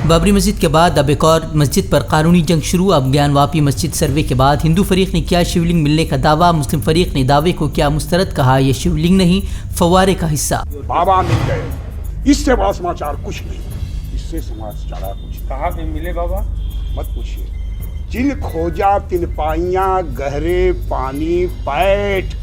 بابری مسجد کے بعد اب ایک اور مسجد پر قانونی جنگ شروع۔ اب گیان واپی مسجد سروے کے بعد ہندو فریق نے کیا شیولنگ ملنے کا دعویٰ، مسلم فریق نے دعوے کو کیا مسترد، کہا یہ شیولنگ نہیں فوارے کا حصہ۔ بابا مل گئے، اس سے بڑا سماچار کچھ نہیں، اس سے سماچار کچھ کہاں پہ ملے بابا؟ مت پوچھیے۔ جن کھوجا تن پائیاں گہرے پانی پیٹ۔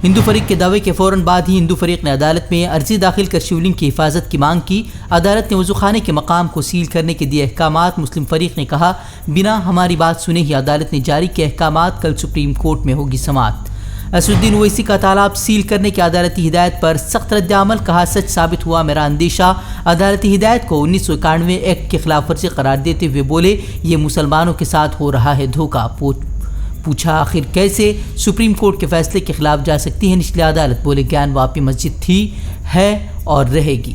ہندو فریق کے دعوے کے فوراً بعد ہی ہندو فریق نے عدالت میں عرضی داخل کر شیولنگ کی حفاظت کی مانگ کی۔ عدالت نے وضو خانے کے مقام کو سیل کرنے کے دیے احکامات۔ مسلم فریق نے کہا بنا ہماری بات سنے ہی عدالت نے جاری کیا احکامات، کل سپریم کورٹ میں ہوگی سماعت۔ اسدالدین اویسی کا تالاب سیل کرنے کی عدالتی ہدایت پر سخت رد عمل، کہا سچ ثابت ہوا میرا اندیشہ۔ عدالتی ہدایت کو 1991 ایکٹ کی خلاف ورزی قرار دیتے ہوئے بولے یہ مسلمانوں کے ساتھ ہو رہا ہے دھوکہ۔ پوچھا آخر کیسے سپریم کورٹ کے فیصلے کے خلاف جا سکتی ہے نچلی عدالت، بولے گیان واپی مسجد تھی، ہے اور رہے گی۔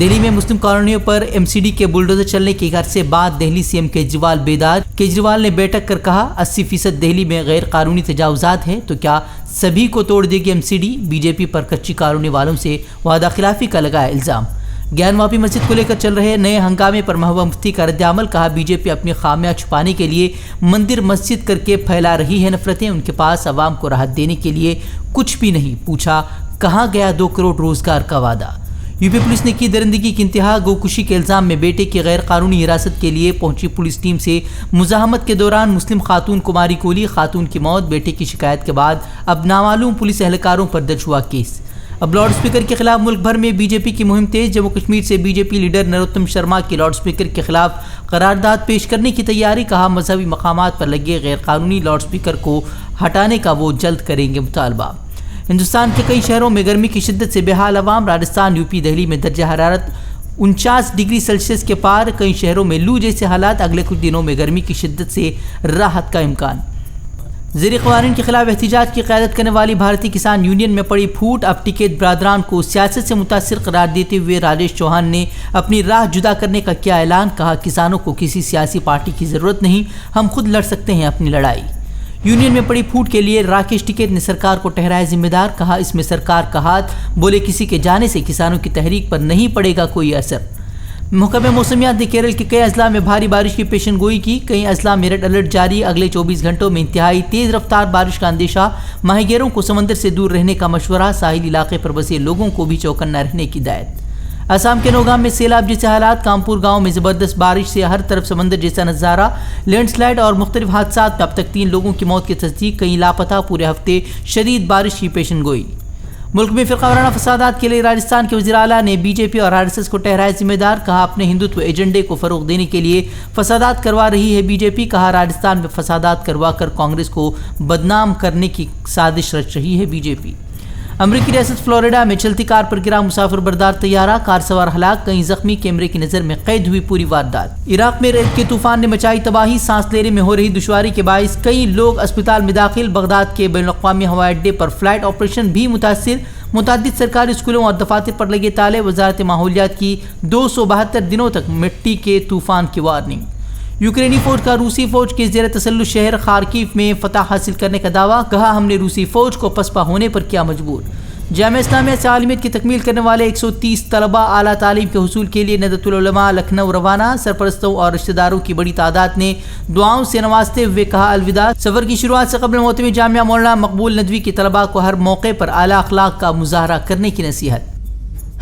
دہلی میں مسلم کالونیوں پر MCD کے بلڈوزر چلنے کے ایک عرصے بعد دہلی CM کیجریوال بیدار۔ کیجریوال نے بیٹھک کر کہا 80% دہلی میں غیر قانونی تجاوزات ہیں تو کیا سبھی کو توڑ دے گی MCD؟ BJP پر کچی کالونی والوں سے وعدہ خلافی کا لگایا الزام۔ گیان واپی مسجد کو لے کر چل رہے نئے ہنگامے پر محبوبہ مفتی کا رد عمل، کہا BJP اپنی خامیاں چھپانے کے لیے مندر مسجد کر کے پھیلا رہی ہے نفرتیں، ان کے پاس عوام کو راحت دینے کے لیے کچھ بھی نہیں۔ پوچھا کہاں گیا 2 کروڑ روزگار کا وعدہ؟ UP پولیس نے کی درندگی کی انتہا، گوکشی کے الزام میں بیٹے کی غیر قانونی حراست کے لیے پہنچی پولیس ٹیم سے مزاحمت کے دوران مسلم خاتون کو ماری گولی، خاتون کی موت، بیٹے کی شکایت کے بعد اب نامعلوم پولیس اہلکاروں پر درج ہوا کیس۔ اب لاؤڈ اسپیکر کے خلاف ملک بھر میں BJP کی مہم تیز، جموں کشمیر سے BJP لیڈر نروتم شرما کی لاؤڈ اسپیکر کے خلاف قرارداد پیش کرنے کی تیاری، کہا مذہبی مقامات پر لگے غیر قانونی لاؤڈ اسپیکر کو ہٹانے کا وہ جلد کریں گے مطالبہ۔ ہندوستان کے کئی شہروں میں گرمی کی شدت سے بحال عوام، راجستھان UP دہلی میں درجہ حرارت 49 ڈگری سیلسیس کے پار، کئی شہروں میں لو جیسے حالات، اگلے کچھ دنوں میں گرمی کی شدت سے راحت کا امکان۔ زیر قوانین کے خلاف احتجاج کی قیادت کرنے والی بھارتی کسان یونین میں پڑی پھوٹ، اب ٹکیٹ برادران کو سیاست سے متاثر قرار دیتے ہوئے راجیش چوہان نے اپنی راہ جدا کرنے کا کیا اعلان، کہا کسانوں کو کسی سیاسی پارٹی کی ضرورت نہیں، ہم خود لڑ سکتے ہیں اپنی لڑائی۔ یونین میں پڑی پھوٹ کے لیے راکیش ٹکیت نے سرکار کو ٹھہرایا ذمہ دار، کہا اس میں سرکار کا ہاتھ، بولے کسی کے جانے سے کسانوں کی تحریک پر نہیں پڑے گا کوئی اثر۔ محکمہ موسمیات نے کیرل کے کئی اضلاع میں بھاری بارش کی پیشن گوئی کی، کئی اضلاع میں ریڈ الرٹ جاری، اگلے 24 گھنٹوں میں انتہائی تیز رفتار بارش کا اندیشہ، ماہی گیروں کو سمندر سے دور رہنے کا مشورہ، ساحلی علاقے پر بسے لوگوں کو بھی چوکنا رہنے کی ہدایت۔ آسام کے نوگام میں سیلاب جیسے حالات، کامپور گاؤں میں زبردست بارش سے ہر طرف سمندر جیسا نظارہ، لینڈ سلائیڈ اور مختلف حادثات میں اب تک 3 لوگوں کی موت کی تصدیق، کئی لاپتہ، پورے ہفتے شدید بارش کی پیشن گوئی۔ ملک میں فرقہ وارانہ فسادات کے لیے راجستھان کے وزیر اعلیٰ نے BJP اور RSS کو ٹھہرایا ذمہ دار، کہا اپنے ہندوتو ایجنڈے کو فروغ دینے کے لیے فسادات کروا رہی ہے BJP، کہا راجستھان میں فسادات کروا کر کانگریس کو بدنام کرنے کی سازش رچ رہی ہے BJP۔ امریکی ریاست فلوریڈا میں چلتی کار پر گرا مسافر بردار طیارہ، کار سوار ہلاک، کئی زخمی، کیمرے کی نظر میں قید ہوئی پوری واردات۔ عراق میں ریت کے طوفان نے مچائی تباہی، سانس لینے میں ہو رہی دشواری کے باعث کئی لوگ اسپتال میں داخل، بغداد کے بین الاقوامی ہوائی اڈے پر فلائٹ آپریشن بھی متاثر، متعدد سرکاری اسکولوں اور دفاتر پر لگے تالے، وزارت ماحولیات کی 272 دنوں تک مٹی کے طوفان کی وارننگ۔ یوکرینی فوج کا روسی فوج کے زیر تسلط شہر خارکیو میں فتح حاصل کرنے کا دعویٰ، کہا ہم نے روسی فوج کو پسپا ہونے پر کیا مجبور۔ جامعہ اسلامیہ سے عالمیت کی تکمیل کرنے والے 130 طلباء اعلیٰ تعلیم کے حصول کے لیے نہضت العلماء لکھنؤ روانہ، سرپرستوں اور رشتہ داروں کی بڑی تعداد نے دعاؤں سے نوازتے ہوئے کہا الوداع۔ سفر کی شروعات سے قبل محتمی جامعہ مولانا مقبول ندوی کی طلباء کو ہر موقع پر اعلیٰ اخلاق کا مظاہرہ کرنے کی نصیحت۔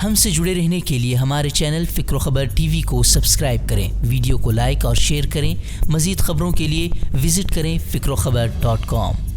ہم سے جڑے رہنے کے لیے ہمارے چینل فکر و خبر TV کو سبسکرائب کریں، ویڈیو کو لائک اور شیئر کریں، مزید خبروں کے لیے وزٹ کریں فکروخبر.com۔